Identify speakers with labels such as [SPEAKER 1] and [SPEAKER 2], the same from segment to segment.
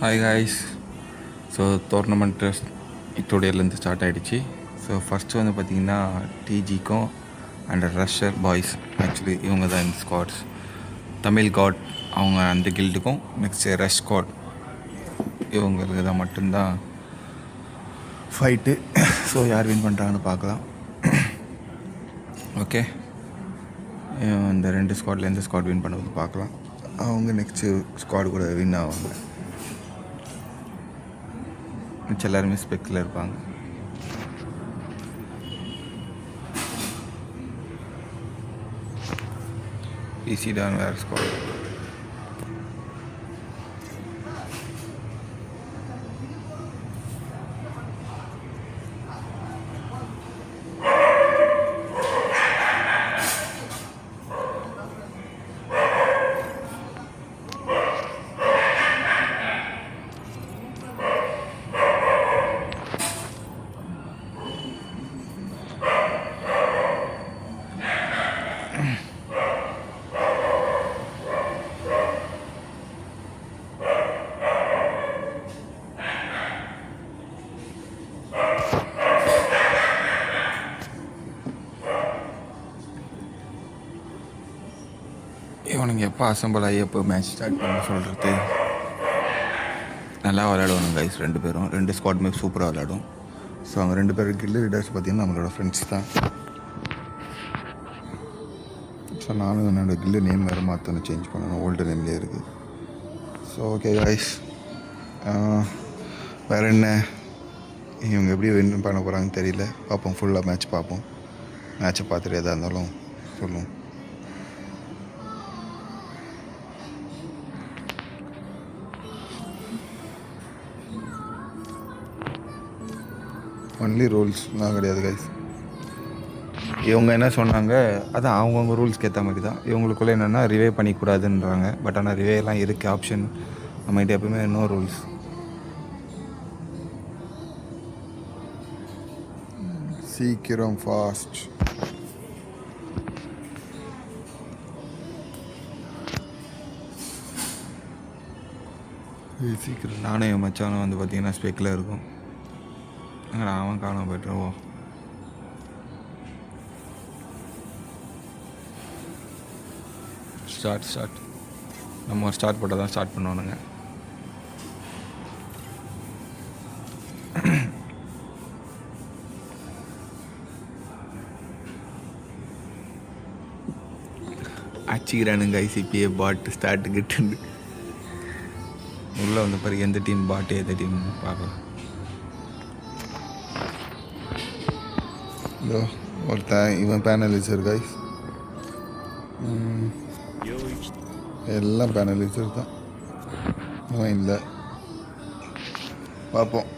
[SPEAKER 1] Hi guys. So tournament டுடேலேருந்து start ஆகிடுச்சு. So first வந்து பார்த்திங்கன்னா டிஜிக்கும் அண்ட் ரஷ்ஷர் பாய்ஸ், ஆக்சுவலி இவங்க தான் இந்த ஸ்குவாட்ஸ். தமிழ் காட் அவங்க அந்த கில்டுக்கும், நெக்ஸ்ட்டு ரஷ் ஸ்குவாட் இவங்களுக்கு தான் மட்டும்தான் ஃபைட்டு. ஸோ யார் வின் பண்ணுறாங்கன்னு பார்க்கலாம். ஓகே, இந்த ரெண்டு ஸ்குவாடில் எந்த ஸ்குவாட் வின் பண்ணுறது பார்க்கலாம். அவங்க நெக்ஸ்ட்டு ஸ்குவாடு கூட வின் ஆவாங்க. மிச்சம் எல்லாருமே ஸ்பெக்கில் இருப்பாங்க. பிசி டான் வேறு ஸ்குவாட். இவனுங்க எப்போ அசம்பிள் ஆகி எப்போ மேட்ச் ஸ்டார்ட் பண்ண சொல்கிறது. நல்லா விளையாடுவானுங்க கைஸ். ரெண்டு ஸ்குவாடுமே சூப்பராக விளையாடும். ஸோ அவங்க ரெண்டு பேரும் கில்லு லீடர்ஸ் பார்த்திங்கன்னா நம்மளோட ஃப்ரெண்ட்ஸ் தான். ஸோ நானும் என்னோடய கில்லு நேம் வேறு மாற்றணும், சேஞ்ச் பண்ணணும். ஓல்டு நேம்லேயே இருக்குது. ஸோ ஓகே கைஸ், வேறு என்ன, இவங்க எப்படி வின் பண்ண போகிறாங்கன்னு தெரியல. பார்ப்போம், ஃபுல்லாக மேட்ச் பார்ப்போம். மேட்ச்சை பார்த்துட்டு எதாக இருந்தாலும் சொல்லுவோம். ஒன்லி ரூல்ஸ்லாம் கிடையாது கைஸ். இவங்க என்ன சொன்னாங்க, அதான் அவங்கவுங்க ரூல்ஸ்க்கு ஏற்ற மாதிரி தான். இவங்களுக்குள்ளே என்னென்னா ரிவே பண்ணிக்கூடாதுன்றாங்க. பட் ஆனால் ரிவேலாம் இருக்குது ஆப்ஷன். நம்மகிட்ட எப்பவுமே நோ ரூல்ஸ். சீக்கிரம் ஃபாஸ்ட். சீக்கிரம். நானும் என் மச்சானும் வந்து பார்த்திங்கன்னா ஸ்பெக்கில் இருக்கும். அவன் காணாம போய்ட்டுருவோம். ஸ்டார்ட் நம்ம ஸ்டார்ட் போட்டால் தான் ஸ்டார்ட் பண்ணுவானுங்க. அச்சிக்கிறானுங்க ஐசிபிஏ பாட்டு ஸ்டார்ட்டு கிட்டு உள்ளே வந்த பிறகு எந்த டீம் பாட்டு எந்த டீம் பார்க்கலாம். ஒருத்தன் இவன் பேனலிசர் கைஸ், எல்லாம் பேனலிசர் தான். இவன் இல்லை, பார்ப்போம்.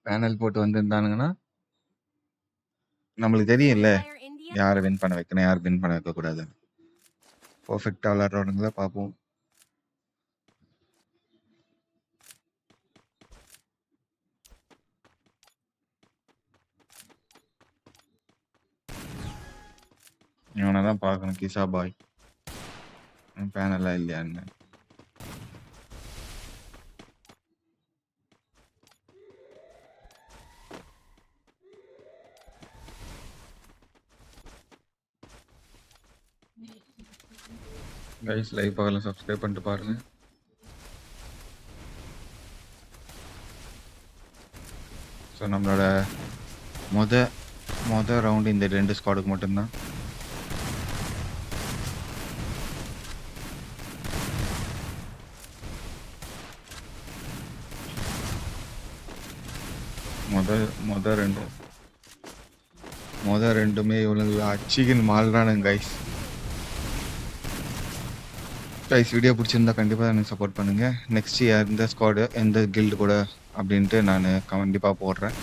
[SPEAKER 1] பேனல் போட்டு வந்துருந்தானுங்கன்னா நம்மளுக்கு தெரியும்ல யாரை வின் பண்ண வைக்கணும், யார் வின் பண்ண வைக்கக்கூடாது. பர்ஃபெக்டாக விளாட்றவனுங்கள பார்ப்போம். இவனை தான் பார்க்கணும், கிசா பாய் பேனெல்லாம் இல்லையான்னு. கைஸ் லைவ் பார்க்கலாம், சப்ஸ்கிரைப் பண்ணிட்டு பாருங்க. ஸோ நம்மளோட மொதல் ரவுண்டு இந்த ரெண்டு ஸ்குவாடுக்கு மட்டும்தான். மொதல் ரெண்டுமே இவனுங்க அச்சிகன் மால்றானுங்க கைஸ். வீடியோ பிடிச்சிருந்தா கண்டிப்பாக எனக்கு சப்போர்ட் பண்ணுங்கள். நெக்ஸ்ட்டு எந்த ஸ்குவாடு எந்த கில்டு கூட அப்படின்ட்டு நான் கண்டிப்பாக போடுறேன்.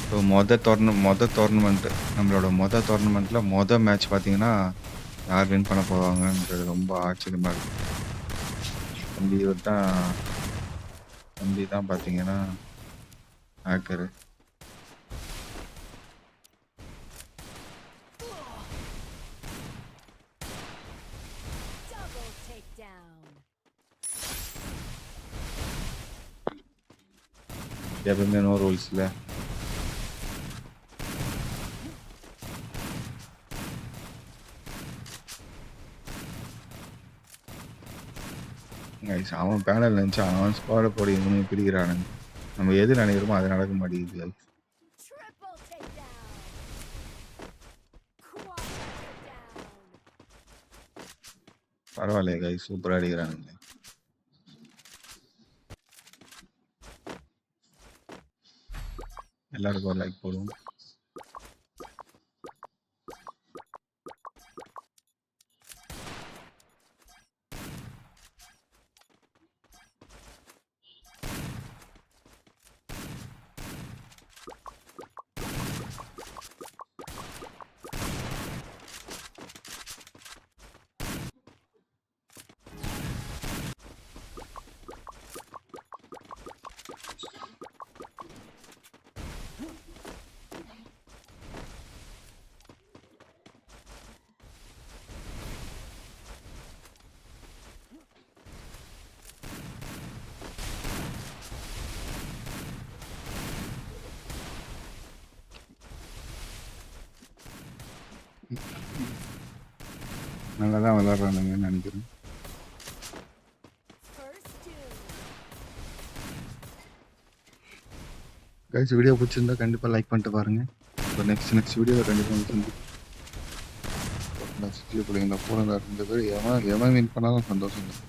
[SPEAKER 1] ஸோ மொதல் டோர்னமெண்ட்டு நம்மளோட டோர்னமெண்ட்டில் மேட்ச் பார்த்தீங்கன்னா யார் வின் பண்ண போவாங்கன்றது ரொம்ப ஆச்சரியமாக இருக்குது. தம்பி தான் பார்த்தீங்கன்னா ஹேக்கரு.
[SPEAKER 2] down.
[SPEAKER 1] எப்பவுமே நோ ரூல்ஸில். கைஸ் அவன் பேனல் நினச்சா அவன் ஸ்குவாடை போடி இவனுங்க பிரிக்கிறானுங்க. நம்ம எது நினைக்கிறோமோ அது நடக்க மாட்டேங்குது கைஸ். பரவாயில்லையே கைஸ், சூப்பராக அடிக்கிறானுங்க. எல்லாருக்கும் ஒரு லைக் போடுவோம். நல்லா தான் விளாட்றானுங்கன்னு நினைக்கிறேன். கைஸ் வீடியோ பிடிச்சிருந்தா கண்டிப்பாக லைக் பண்ணிட்டு பாருங்கள். இப்போ நெக்ஸ்ட் வீடியோவில் கண்டிப்பாக வந்து நெக்ஸ்ட் வீடியோ பிள்ளைங்க போனதாக இருந்தது. எவன் வின் பண்ணாலும் சந்தோஷம் தான்.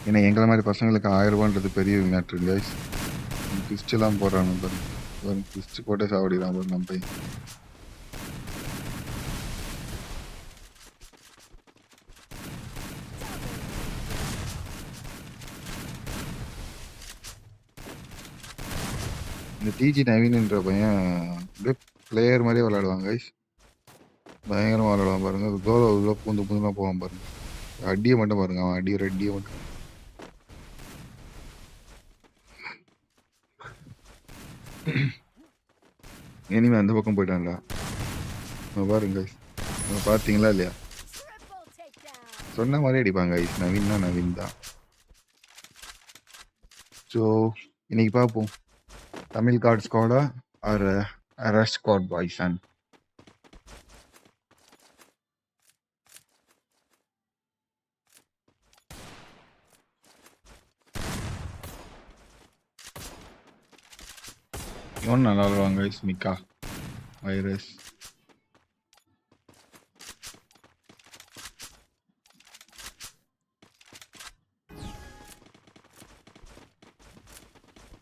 [SPEAKER 1] ஏன்னா எங்களை மாதிரி பசங்களுக்கு 1000 ரூபான்றது பெரிய மேட்ரு கைஸ். கிறிஸ்டெல்லாம் போடுறாங்க பாருங்க, கிறிஸ்ட் போட்டே சாவடிக்கிறான் பாருங்க நம்ம பையன். இந்த டிஜி நவீன்ன்ற பையன் அப்படியே பிளேயர் மாதிரியே விளையாடுவாங்க கைஸ். பயங்கரமாக விளையாடுவான் பாருங்க. கோல உள்ள பூந்துலாம் போவான் பாருங்க. அடியை மட்டும் பாருங்க, அவன் அடியை மட்டும். இனிமே அந்த பக்கம் போயிட்டான்டா பாருங்க கைஸ். பார்த்தீங்களா இல்லையா? சொன்ன மாதிரி அடிப்பாங்க கைஸ். நவீன்னா நவீன் தான். ஸோ இன்னைக்கு பார்ப்போம், தமிழ் கார்டு ஸ்குவாடா or rush squad boys. And இவன் நல்லா விளாடுவாங்க கைஸ். மிக்கா, வைரஸ்,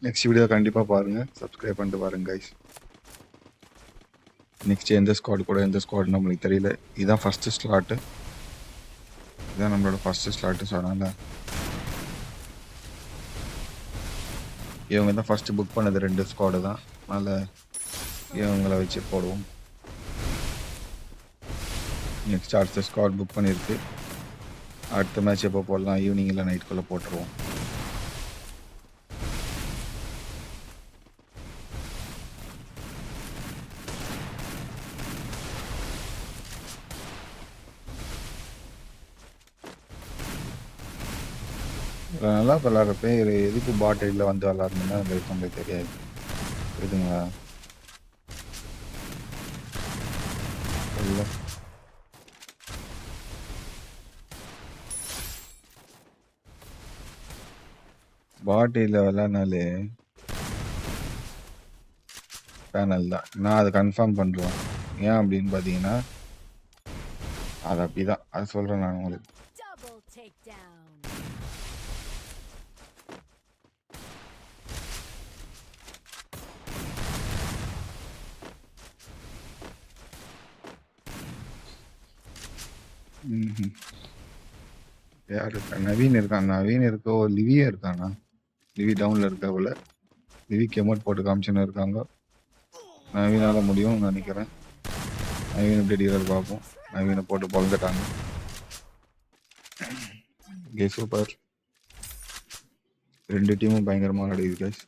[SPEAKER 1] நெக்ஸ்ட் வீடியோ கண்டிப்பாக பாருங்கள். சப்ஸ்கிரைப் பண்ணிட்டு பாருங்க கைஸ். நெக்ஸ்ட் எந்த ஸ்குவாட் கூட எந்த ஸ்குவாட் நம்மளுக்கு தெரியல. இதுதான் ஃபஸ்ட்டு ஸ்லாட்டு. இதுதான் நம்மளோட ஃபஸ்ட்டு ஸ்லாட்டு. ஸோ அதனால் இவங்க தான் ஃபஸ்ட்டு புக் பண்ணது 2 ஸ்குவாடு தான். அதனால் இவங்கள வச்சு போடுவோம். நெக்ஸ்ட் அடுத்த ஸ்குவாட் புக் பண்ணியிருக்கு. அடுத்த மேட்ச் எப்போ போடலாம்? ஈவினிங் இல்லை நைட்டுக்குள்ளே போட்டுருவோம். நல்லா விளாட்றப்ப எதுக்கு பாட்டிலில் வந்து விளாட்ணுன்னா நம்மளுக்கு தெரியாது. புரியுதுங்களா? இல்லை பாட்டிலில் விளாட்னாலே பேனல் தான். நான் அதை கன்ஃபார்ம் பண்ணுறேன். ஏன் அப்படின்னு பார்த்தீங்கன்னா அது அப்படி தான். அது சொல்கிறேன் நான் உங்களுக்கு. யார் இருக்கா? நவீன் இருக்கான். நவீன் இருக்கோ, லிவியே இருக்காண்ணா. லிவி டவுனில் இருக்கா போல. லிவிக்கு எமௌண்ட் போட்டு காமிச்சுன்னு இருக்காங்க. நவீனால் முடியும்னு நினைக்கிறேன். நவீன் எப்படி அடிக்கிறது பார்ப்போம். நவீனை போட்டு பொழுதுட்டாங்க. சூப்பர். 2 டீமும் பயங்கரமாக அடிக்குது கைஸ்.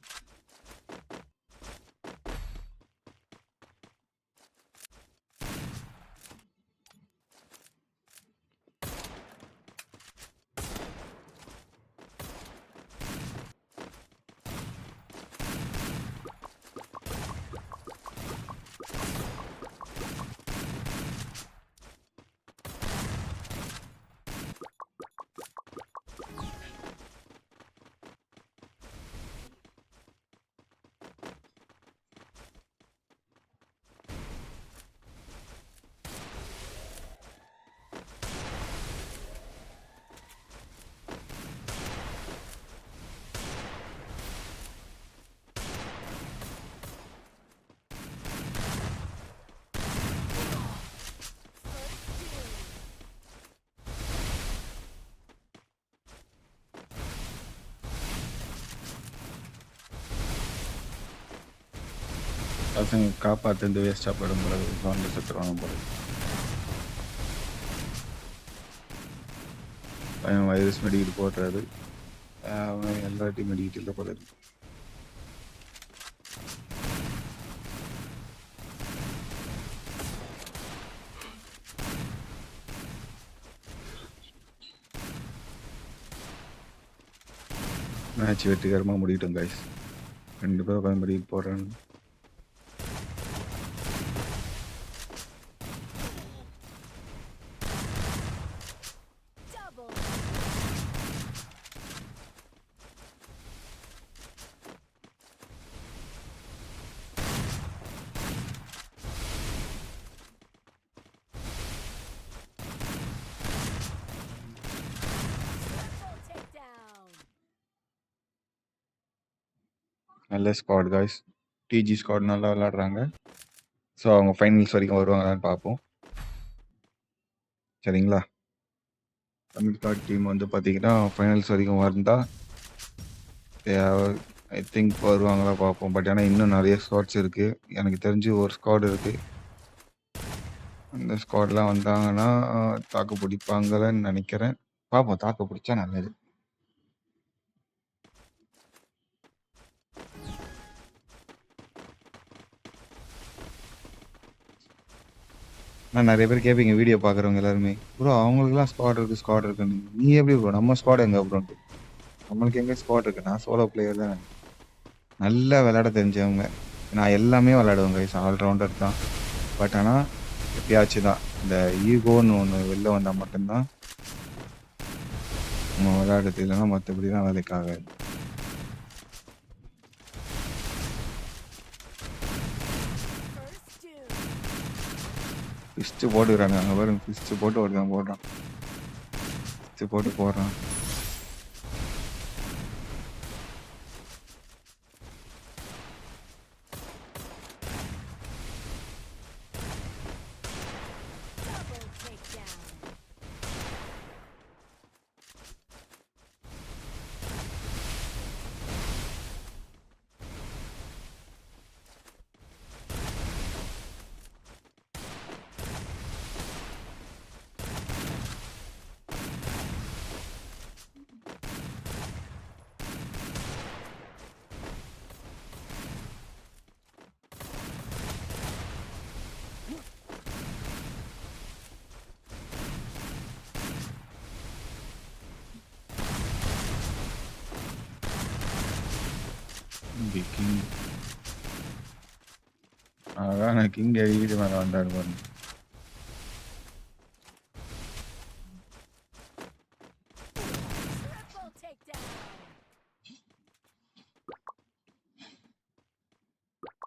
[SPEAKER 1] பசங்க காப்பாற்று வேஸ்ட்டாக போயிடும் போல ஜோனில் செத்துருவாங்க போல. பையன் வைரஸ் மெடிக்கிட்டு போடுறாரு. அவன் எல்லாத்தையும் மெடிக்கிட்டு இல்லை போல இருக்கு. மேட்ச் வெற்றிகரமாக முடியட்டும் கைஸ். 2 பேரும் உட்காந்து மெடிக்கிட்டு போடுறான்னு. நல்ல ஸ்குவாட் காய்ஸ். டிஜி ஸ்குவாட் நல்லா விளாடுறாங்க. ஸோ அவங்க ஃபைனல்ஸ் வரைக்கும் வருவாங்களான்னு பார்ப்போம். சரிங்களா? தமிழ்நாடு டீம் வந்து பார்த்தீங்கன்னா ஃபைனல்ஸ் வரைக்கும் வந்தால் ஐ திங்க் வருவாங்களா பார்ப்போம். பட் ஆனால் இன்னும் நிறைய ஸ்குவாட்ஸ் இருக்குது. எனக்கு தெரிஞ்சு ஒரு ஸ்குவாட் இருக்குது. அந்த ஸ்குவாட்லாம் வந்தாங்கன்னா தாக்கு பிடிப்பாங்கன்னு நினைக்கிறேன். பார்ப்போம், தாக்கு பிடிச்சா நல்லது. நான் நிறைய பேர் கேட்பீங்க வீடியோ பார்க்குறவங்க எல்லாருமே, ப்ரோ அவங்களுக்குலாம் ஸ்குவாட் இருக்குன்னு. நீ எப்படி ப்ரோ நம்ம ஸ்குவாட் எங்கே ப்ரோன்ட்டு? நம்மளுக்கு எங்கே ஸ்குவாட் இருக்குது? நான் சோலோ பிளேயர் தான். நல்லா விளையாட தெரிஞ்சவங்க. நான் எல்லாமே விளையாடுவேன் கைஸ், ஆல்ரவுண்டர் தான். பட் ஆனால் எப்பயாச்சும் தான் இந்த ஈகோன்னு ஒன்று வெளில வந்தால் மட்டும்தான் நம்ம விளையாடுறது. இல்லைன்னா மற்றபடி தான் வேலைக்காகாது. ஃபிஸ்ட்டு போட்டுக்கிறாங்க அங்கே பாருங்க. ஃபிஸ்ட்டு போட்டு ஒருத்தன் போடுறான். ஃபிஸ்ட்டு போட்டு போடுறான். கிங் அதான் கிங் அடிக்கிட்டு மேலே வந்தாரு பாருங்க.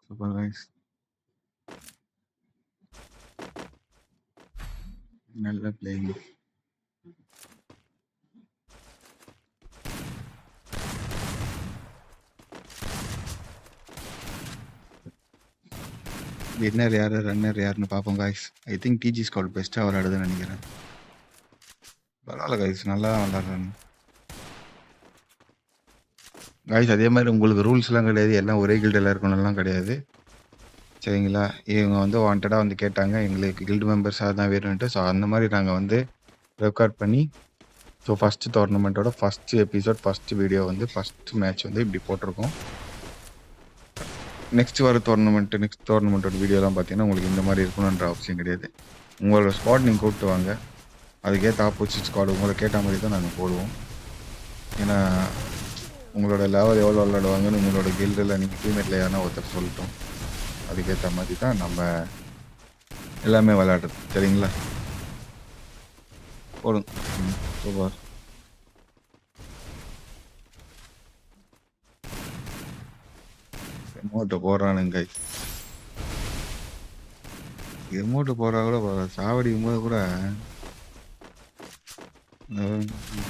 [SPEAKER 1] சூப்பர் கைஸ், நல்ல பிளேயிங். வின்னர் யார் ரன்னர் யாருன்னு பார்ப்போம் guys. I think DG squad பெஸ்ட்டாக விளையாடுதுன்னு நினைக்கிறேன். பரவாயில்ல காய்ஸ், நல்லா விளாட்றாங்க காய்ஸ். அதே மாதிரி உங்களுக்கு ரூல்ஸ்லாம் கிடையாது, எல்லாம் ஒரே கில்டில் இருக்கணும்லாம் கிடையாது. சரிங்களா? இவங்க வந்து வாண்டடாக வந்து கேட்டாங்க, எங்களுக்கு கில்டு மெம்பர்ஸாக தான் வேணும்ன்ட்டு. ஸோ அந்த மாதிரி நாங்கள் வந்து ரெக்கார்ட் பண்ணி ஸோ ஃபஸ்ட்டு டோர்னமெண்ட்டோட ஃபஸ்ட்டு எபிசோட் ஃபஸ்ட்டு வீடியோ வந்து ஃபஸ்ட்டு மேட்ச் வந்து இப்படி போட்டிருக்கோம். நெக்ஸ்ட் டோர்னமெண்ட்டோட வீடியோலாம் பார்த்தீங்கன்னா உங்களுக்கு இந்த மாதிரி இருக்கணுன்ற ஆப்ஷன் கிடையாது. உங்களோட ஸ்குவாட் நீங்கள் கூப்பிட்டு வாங்க, அதுக்கேற்ற ஆப்போசிட் ஸ்குவாட் உங்களை கேட்ட மாதிரி தான் நாங்கள் போடுவோம். ஏன்னா உங்களோட லெவல் எவ்வளோ விளாடுவாங்கன்னு உங்களோட கில்டில் நீங்கள் டீம்மேட்டில் யாருன்னா ஒருத்தர் சொல்லிட்டோம். அதுக்கேற்ற மாதிரி தான் நம்ம எல்லாமே விளையாடுறது. சரிங்களா? போடுங்க. சூப்பர். எமௌண்ட்டு போடுறானுங்க. எமௌண்ட்டு போடுறா கூட சாவடிக்கும் போது கூட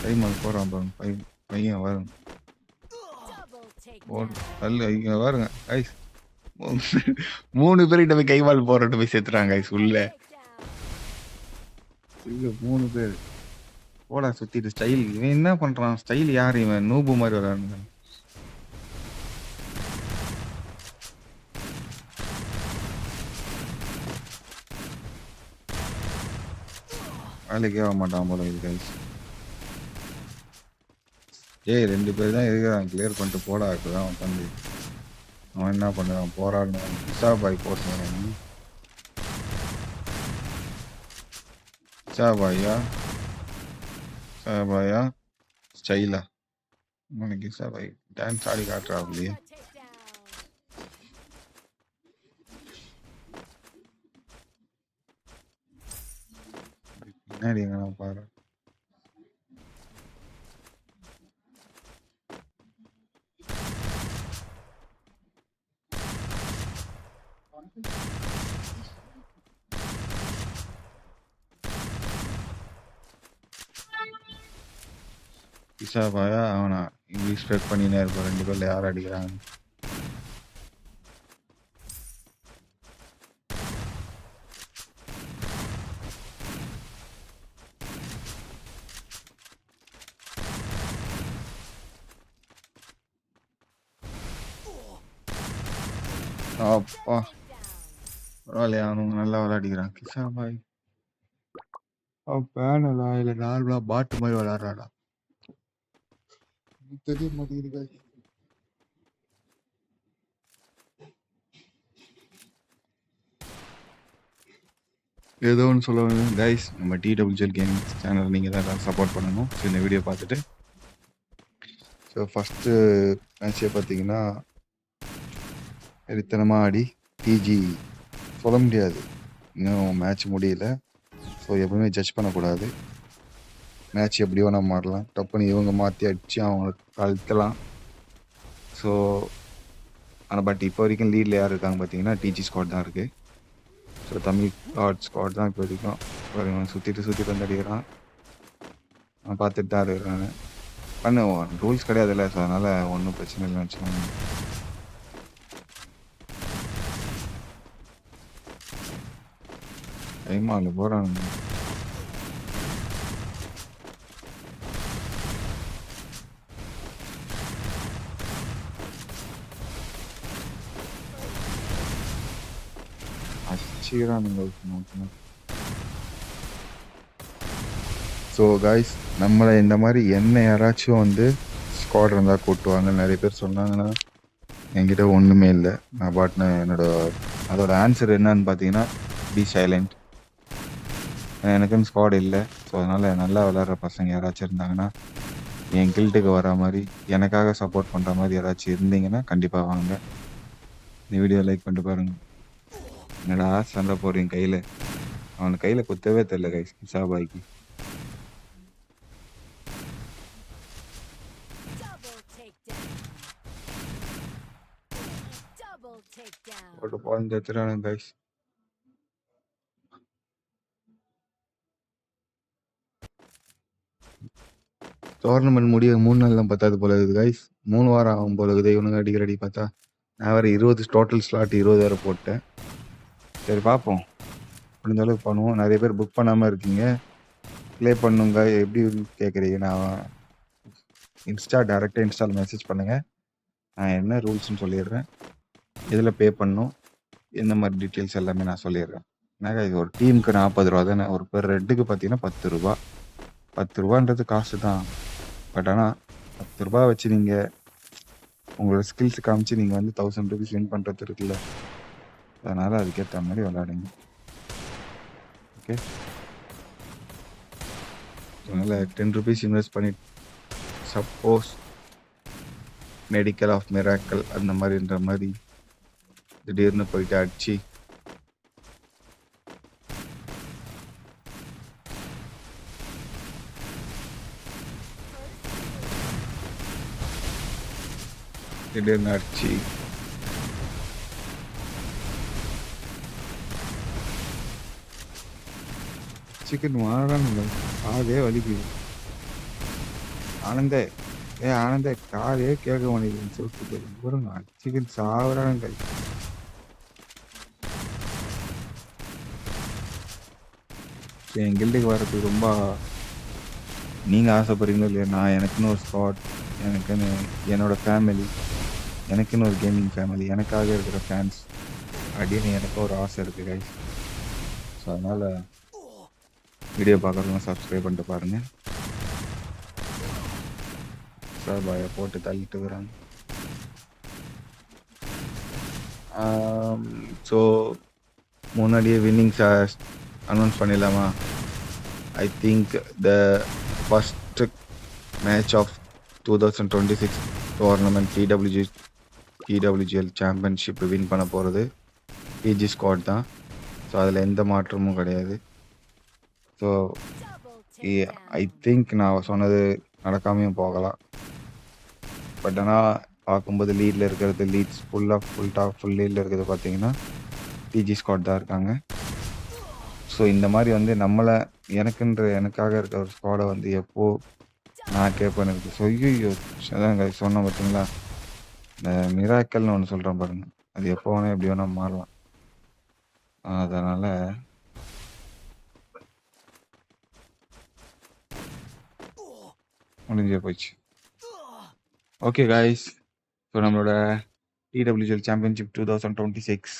[SPEAKER 1] டைம் அது போடுறான் பாருங்க. பையன் வரும் தள்ளு இங்கே பாருங்க ஐஸ். 3 பேர்கிட்ட போய் கைவால் போறட்டு போய் சேர்த்துறாங்க ஐஸ். உள்ள 3 பேர் போடா சுத்திட்டு ஸ்டைல். இவன் என்ன பண்றான்? ஸ்டைல் யாரு இவன்? நூபு மாதிரி வரானுங்க. வேலைக்கே ஆக மாட்டான் போல இது கைஸ். ஏய் 2 பேர் தான் இருக்கிறான், கிளியர் பண்ணிட்டு போடா. இப்போதான் உட்காந்து அவன் என்ன பண்ணுறான், போராடணும். இசா பாய் போட்டுறான். இசா பாயா ஸ்டைலா உனக்கு இசா பாய் டான்ஸ் ஆடி காட்டுறா அப்படியே. பின்னாடி எங்கன்னா பாரு. இசா பாயா அவனா இங்கிலீஷ் ஸ்ப்ரெட் பண்ணினே இருப்பான். 2 பேர்ல யார் அடிக்கிறாங்க? அப்பா பரவாயில்லையா, அவனுங்க நல்லா விளையாடிக்கிறான். கிசா பாய் பேனலா இல்லை நார்மலா பாட்டு மாதிரி விளையாடுறாடா, தெரிய மாட்டேங்குது. ஏதோ ஒன்று சொல்லுவாங்க கைஸ், நம்ம டிடபிள்யூஎல் கேமிங் சேனல் நீங்கள் தான் சப்போர்ட் பண்ணணும். ஸோ இந்த வீடியோ பார்த்துட்டு ஸோ ஃபஸ்ட்டு மேட்ச்சே பார்த்தீங்கன்னா வெறித்தனமாக ஆடி டிஜி சொல்ல முடியாது, இன்னும் மேட்ச் முடியல. ஸோ எப்பவுமே ஜட்ஜ் பண்ணக்கூடாது, மேட்ச் எப்படி வேணால் மாறலாம். டப்புன்னு இவங்க மாற்றி அடித்து அவங்க கழுத்தலாம். ஸோ ஆனால் பட் இப்போ வரைக்கும் லீடில் யார் இருக்காங்க பார்த்தீங்கன்னா டிஜி ஸ்குவாட் தான் இருக்குது. ஸோ தமிழ் ஸ்குவாட் தான் இப்போ வரைக்கும் சுற்றிட்டு வந்து அடிக்கிறான். நான் பார்த்துட்டு தான் இருக்கிறாங்க. பண்ணுவோம், ரூல்ஸ் கிடையாதுல்ல. ஸோ அதனால் ஒன்றும் பிரச்சனை இல்லைன்னு வச்சுக்கோங்க. டைமாவில் போகிறாங்க. ஸோ காய்ஸ், நம்மளை இந்த மாதிரி என்ன யாராச்சும் வந்து ஸ்குவாட் இருந்தால் கூட்டுவாங்க. நிறைய பேர் சொன்னாங்கன்னா என்கிட்ட ஒன்றுமே இல்லை. நான் பாட்டின அதோட ஆன்சர் என்னன்னு பார்த்தீங்கன்னா பி சைலண்ட். எனக்குன்னு ஸ்குவாட் இல்லை. ஸோ அதனால் நல்லா விளையாடுற பசங்க யாராச்சும் இருந்தாங்கன்னா, என் கில்ட்டுக்கு வர மாதிரி எனக்காக சப்போர்ட் பண்ணுற மாதிரி யாராச்சும் இருந்தீங்கன்னா கண்டிப்பாக வாங்க. இந்த வீடியோ லைக் பண்ணிட்டு பாருங்கள். என்னடா சண்டை போடுறீங்க கையில், அவனுக்கு கையில் குத்தவே தெரியல கைஸ் கிசா பாய்க்கு. போட்டு பாயிண்ட் எடுத்துறானு கைஸ். டோர்னமெண்ட் முடிய 3 நாள்லாம் பத்தாது போல இருக்குது கைஸ். 3 வாரம் ஆகும் போல இருக்குது இவனுங்க அடிக்கிற அடி பார்த்தா. நான் வேறு 20 டோட்டல் ஸ்லாட் 20 வேறு போட்டேன். சரி பார்ப்போம், முடிஞ்ச அளவுக்கு பண்ணுவோம். நிறைய பேர் புக் பண்ணாமல் இருக்கீங்க, ப்ளே பண்ணுங்க எப்படி கேட்குறீங்க. நான் டேரெக்டாக இன்ஸ்டால் மெசேஜ் பண்ணுங்கள், நான் என்ன ரூல்ஸ்னு சொல்லிடுறேன், இதில் பே பண்ணணும், இந்த மாதிரி டீட்டெயில்ஸ் எல்லாமே நான் சொல்லிடுறேன். ஏன்னா இது ஒரு டீமுக்கு 40 ரூபா தானே, ஒரு பேர் ரெட்டுக்கு பார்த்தீங்கன்னா 10 ரூபா. 10 ரூபான்றது காசு தான். பட் ஆனால் 10 ரூபா வச்சு நீங்கள் உங்களோட ஸ்கில்ஸ் காமிச்சு நீங்கள் வந்து 1000 ருபீஸ் வின் பண்ணுறது இருக்குல்ல. அதனால் அதுக்கேற்ற மாதிரி விளையாடுங்க. ஓகே, அதனால் 10 ருபீஸ் இன்வெஸ்ட் பண்ணி சப்போஸ் மெடிக்கல் ஆஃப் மிராக்கல் அந்த மாதிரின்ற மாதிரி திடீர்னு போயிட்டு அடிச்சு சிக்கன் வாழறானுங்க, காதே வலிக்குது. ஆனந்தே ஆனந்தே காதே கேட்க மாட்டேங்குதுன்னு சொல்லிட்டு பாருங்க, சிக்கன் சாவறானுங்க. என் கில்டுக்கு வர்றதுக்கு ரொம்ப நீங்கள் ஆசைப்படுறீங்களோ இல்லையா, நான் எனக்குன்னு ஒரு ஸ்பாட், எனக்குன்னு என்னோடய ஃபேமிலி, எனக்குன்னு ஒரு கேமிங் ஃபேமிலி, எனக்காக இருக்கிற ஃபேன்ஸ் அப்படின்னு எனக்கு ஒரு ஆசை இருக்குது கைஸ். ஸோ அதனால் வீடியோ பார்க்குறவங்க சப்ஸ்கிரைப் பண்ணிட்டு பாருங்கள். சார் பாயை போட்டு தள்ளிட்டு இருக்கிறாங்க. ஸோ முன்னாடியே வின்னிங்ஸ் அனௌன்ஸ் பண்ணிடலாமா? I think the first match of 2026 tournament TWGL championship win பண்ண போகிறது டிஜி ஸ்குவாட் தான். ஸோ அதில் எந்த மாற்றமும் கிடையாது. ஸோ ஐ திங்க் நான் சொன்னது நடக்காமையும் போகலாம். பட் ஆனால் பார்க்கும்போது லீடில் இருக்கிறது ஃபுல் லீடில் இருக்கிறது பார்த்தீங்கன்னா டிஜி ஸ்குவாட் தான் இருக்காங்க. ஸோ இந்த மாதிரி வந்து எனக்காக இருக்கிற ஒரு ஸ்குவாடை வந்து எப்போ நான் கேட்பேன் எனக்கு. ஸோ ஐயோ அதாங்க சொன்னேன் பார்த்தீங்களா, இந்த மிராக்கல்னு ஒன்று சொல்கிறேன் பாருங்க, அது எப்போ வேணால் எப்படி வேணால் மாறலாம். அதனால் முடிஞ்சே போயிடுச்சு. ஓகே காய்ஸ், ஸோ நம்மளோட டிடபிள்யூஜிஎல் சாம்பியன்ஷிப் 2026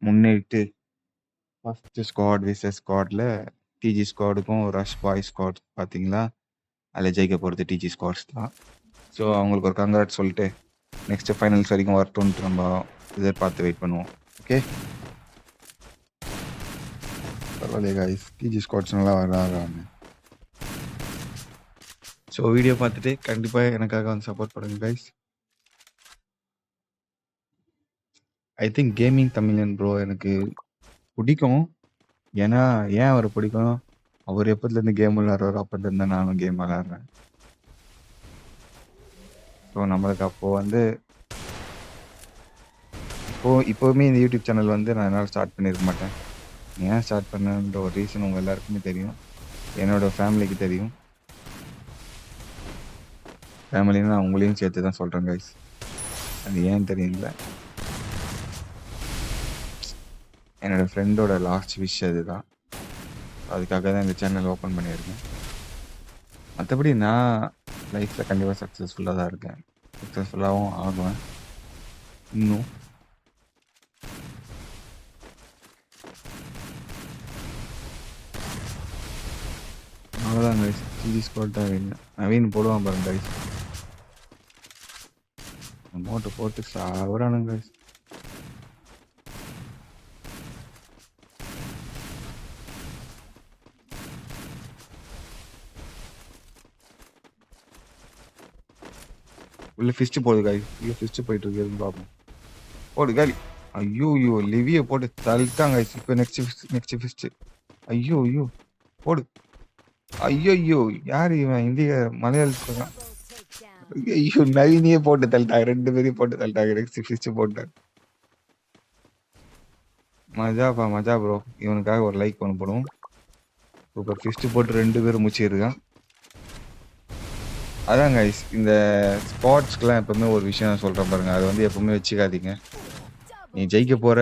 [SPEAKER 1] முன்னிட்டு ஃபஸ்ட்டு ஸ்குவாட் விசஸ் ஸ்குவாடில் டிஜி ஸ்குவாடுக்கும் ரஷ் பாய் ஸ்குவாட் பார்த்தீங்களா, அதில் ஜெயிக்க போகிறது டிஜி ஸ்குவாட்ஸ் தான். ஸோ அவங்களுக்கு ஒரு கங்க்ராட் சொல்லிட்டு நெக்ஸ்ட்டு ஃபைனல்ஸ் வரைக்கும் வரட்டும்ட்டு நம்ம எதிர்பார்த்து வெயிட் பண்ணுவோம். ஓகே, பரவாயில்லையே காய்ஸ், டிஜி ஸ்குவாட்ஸ் நல்லா வராங்க. ஸோ வீடியோ பார்த்துட்டு கண்டிப்பாக எனக்காக வந்து சப்போர்ட் பண்ணுங்கள் கைஸ். ஐ திங்க் கேமிங் தமிழன் ப்ரோ எனக்கு பிடிக்கும். ஏன்னா ஏன் அவரை பிடிக்கும், அவர் எப்போதுலேருந்து கேம் விளாட்றாரோ அப்போதுலேருந்து தான் நானும் கேம் விளாட்றேன். ஸோ நம்மளுக்கு அப்போது வந்து இப்போவுமே இந்த யூடியூப் சேனல் வந்து நான் என்னால் ஸ்டார்ட் பண்ணியிருக்க மாட்டேன். ஏன் ஸ்டார்ட் பண்ணேன்ற ஒரு ரீசன் உங்கள் எல்லாருக்குமே தெரியும், என்னோடய ஃபேமிலிக்கு தெரியும். ஃபேமிலின்னு நான் உங்களையும் சேர்த்து தான் சொல்கிறேன் கைஸ். அது ஏன் தெரியுங்களா, என்னோடய ஃப்ரெண்டோட லாஸ்ட் விஷ் அதுதான். அதுக்காக தான் இந்த சேனல் ஓப்பன் பண்ணியிருக்கேன். மற்றபடி நான் லைஃப்பில் கண்டிப்பாக சக்ஸஸ்ஃபுல்லாக தான் இருக்கேன், சக்ஸஸ்ஃபுல்லாகவும் ஆகுவேன் இன்னும். அவ்வளோதான் கைஸ், டிஜி ஸ்குவாட் தான் நவீன் போடுவான் பாருங்க கைஸ், அமௌண்ட்டை போட்டு சாவறானுங்க கைஸ். உள்ள ஃபிஸ்ட்டு போடுது காய், உள்ள ஃபிஸ்ட்டு போயிட்டு இருக்கு, பார்ப்போம். போடு காலி. ஐயோ லிவியை போட்டு தள்ளிட்டாங்க கைஸ். இப்போ நெக்ஸ்ட் ஃபிஸ்ட்டு. ஐயோ போடு. ஐயோ யார் இவன், இந்திய மலையாளத்துக்கு. ஐயோ நவீனியே போட்டு தள்ளிட்டாங்க, 2 பேரையும் போட்டு தள்ளிட்டாங்க. நெக்ஸ்ட் ஃபிஸ்ட்டு போட்டாங்க. மஜா ப்ரோ, இவனுக்காக ஒரு லைக் ஒன்று போடுவோம். சூப்பர், ஃபிஸ்ட்டு போட்டு 2 பேரும் முடிச்சிருக்கான். அதான் கைஸ், இந்த ஸ்பாட்ஸ்க்கெலாம் எப்போவுமே ஒரு விஷயம் நான் சொல்கிறேன் பாருங்கள், அதை வந்து எப்போவுமே வச்சுக்காதீங்க. நீ ஜெயிக்க போகிற,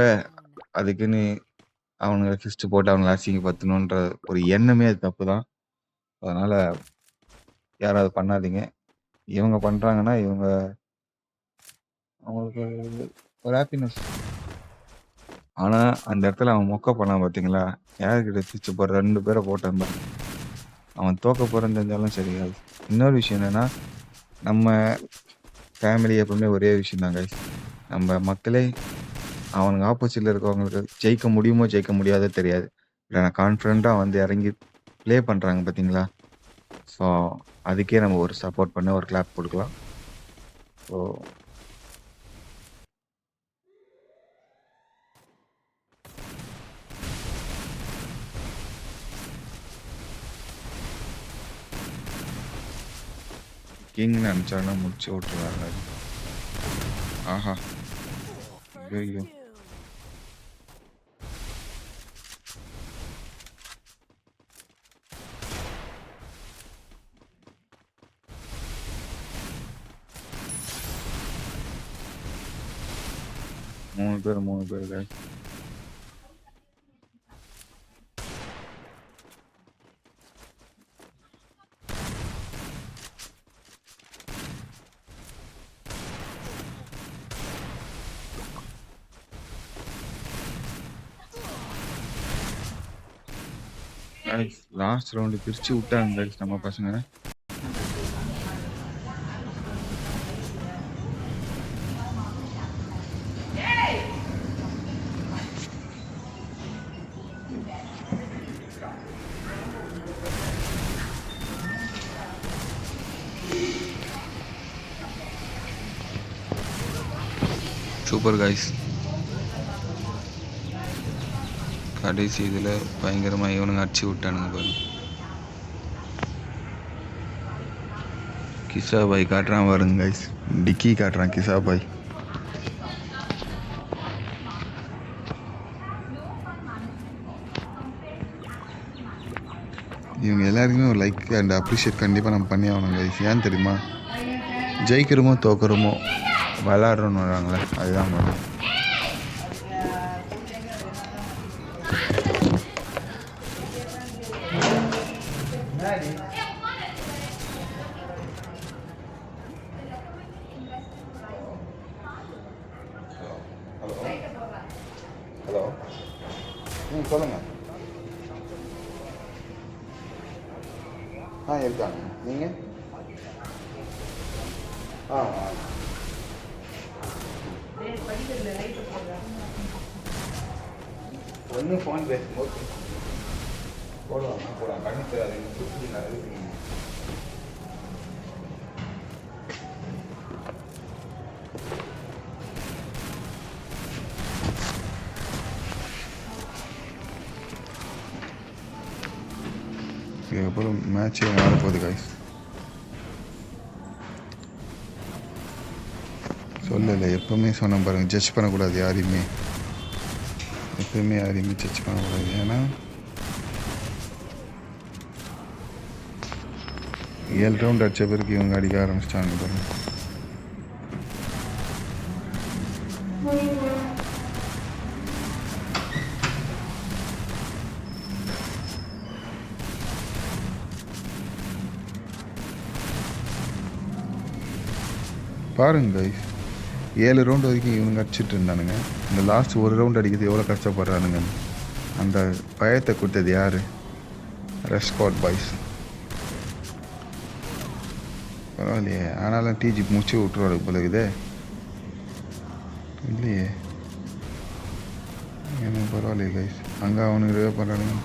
[SPEAKER 1] அதுக்குன்னு அவனுங்களை ஃபிஸ்ட்டு போட்டு அவங்களை அசிங்கப்படுத்தணுன்ற ஒரு எண்ணமே அது தப்பு தான். அதனால் யாரும் அதை பண்ணாதீங்க. இவங்க பண்ணுறாங்கன்னா அவங்களுக்கு ஒரு ஹாப்பினஸ். ஆனால் அந்த இடத்துல அவன் மொக்க பண்ணான் பார்த்தீங்களா, யாருக்கிட்ட ஃபிஸ்ட்டு போடுற 2 பேரை போட்டான் பாருங்க, அவன் தோக்க போகிறேன்னு தெரிஞ்சாலும் சரி. அது இன்னொரு விஷயம் என்னென்னா, நம்ம ஃபேமிலி எப்பவுமே ஒரே விஷயம் தான் கைஸ், நம்ம மக்களே அவனுங்க ஆப்போசிட்டில் இருக்கவங்களுக்கு ஜெயிக்க முடியுமோ ஜெயிக்க முடியாதோ தெரியாது, இல்லைனா கான்ஃபிடண்ட்டாக வந்து இறங்கி ப்ளே பண்ணுறாங்க பார்த்தீங்களா. ஸோ அதுக்கே நம்ம ஒரு சப்போர்ட் பண்ண ஒரு கிளாப் கொடுக்கலாம். ஸோ கிங்னு நினச்சாங்கன்னா முடிச்சு விட்டுருவாங்க. ஆஹா, ஐயோ 3 பேர் guys. லாஸ்ட் ரவுண்டு பிரித்து விட்டாங்க கைஸ் நம்ம பசங்க. Super guys. கடைசி இதில் பயங்கரமாக இவனுங்க அடிச்சு விட்டானுங்க பாருங்க. கிசா பாய் காட்டுறான் பாருங்க கைஸ். டிக்கி காட்டுறான் கிசா பாய். இவங்க எல்லாருக்குமே ஒரு லைக் அண்ட் அப்ரிஷியேட் கண்டிப்பாக நம்ம பண்ணி ஆகணும் கைஸ். ஏன் தெரியுமா, ஜெயிக்கிறோமோ தோக்குறோமோ விளாட்றோன்னு வராங்களே, அதுதான் பண்ணும். ஹலோ சொல்லுங்கள். இருக்காங்க. நீங்கள் ஒன்றும் ஃபோன் பேசும்போது போடுவாங்க கண்ணு தெரியாது. இதுக்கப்புறம் மேட்சே மாறப்போகுது கைஸ். சொல்லலை, எப்போவுமே சொன்ன பாருங்கள், ஜட்ஜ் பண்ணக்கூடாது யாரையுமே. எப்போயுமே யாரையுமே ஜட்ஜ் பண்ணக்கூடாது. ஏன்னா 7 ரவுண்ட் அடித்த பிறகு இவங்க அடிக்க ஆரம்பிச்சிட்டாங்க பாருங்க. பாருங்க கைஸ், 7 ரவுண்டு வரைக்கும் இவனுங்க அடிச்சுட்டு இருந்தானுங்க. இந்த லாஸ்ட் ஒரு ரவுண்ட் அடிக்கிறது எவ்வளோ கஷ்டப்படுறானுங்க. அந்த பயத்தை கொடுத்தது யார்? Rush squad boys. பரவாயில்லையே, ஆனாலும் டிஜி முடிச்சு விட்டுருவாரு போல இதே இல்லையே. எனக்கு பரவாயில்லையே கைஸ், அங்கே அவனுக்கு பண்ணுறானுங்க.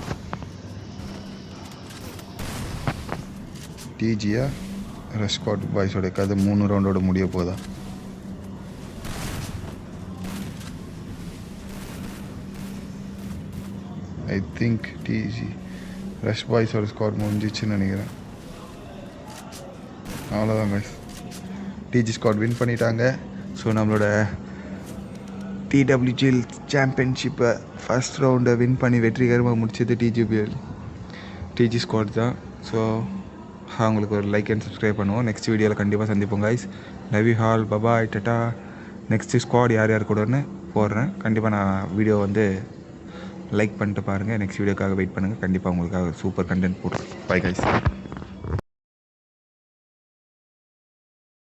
[SPEAKER 1] டிஜியா ரஷ் ஸ்குவாட் பாய்ஸோட கதை 3 ரவுண்டோட முடிய போதா? ஐ திங்க் டிஜி ரஷ் பாய்ஸோட ஸ்குவாட் முடிஞ்சிச்சுன்னு நினைக்கிறேன். அவ்வளோதான் கைஸ், டிஜி ஸ்குவாட் வின் பண்ணிட்டாங்க. ஸோ நம்மளோட டிடபிள்யூஜிஎல் சாம்பியன்ஷிப்பை ஃபஸ்ட் ரவுண்டை வின் பண்ணி வெற்றிகரமாக முடிச்சது டிஜி ஸ்குவாட் தான். ஸோ அவங்களுக்கு ஒரு லைக் அண்ட் சப்ஸ்கிரைப் பண்ணுவோம். நெக்ஸ்ட் வீடியோவில் கண்டிப்பாக சந்திப்போம் guys. Love you all, bye bye, Tata. Next squad யார் யார் கூடன்னு போடுறேன். கண்டிப்பாக நான் வீடியோ வந்து லைக் பண்ணிட்டு பாருங்கள். நெக்ஸ்ட் வீடியோக்காக வெயிட் பண்ணுங்கள். கண்டிப்பாக உங்களுக்காக சூப்பர் கண்டென்ட் போடுறேன். Bye guys.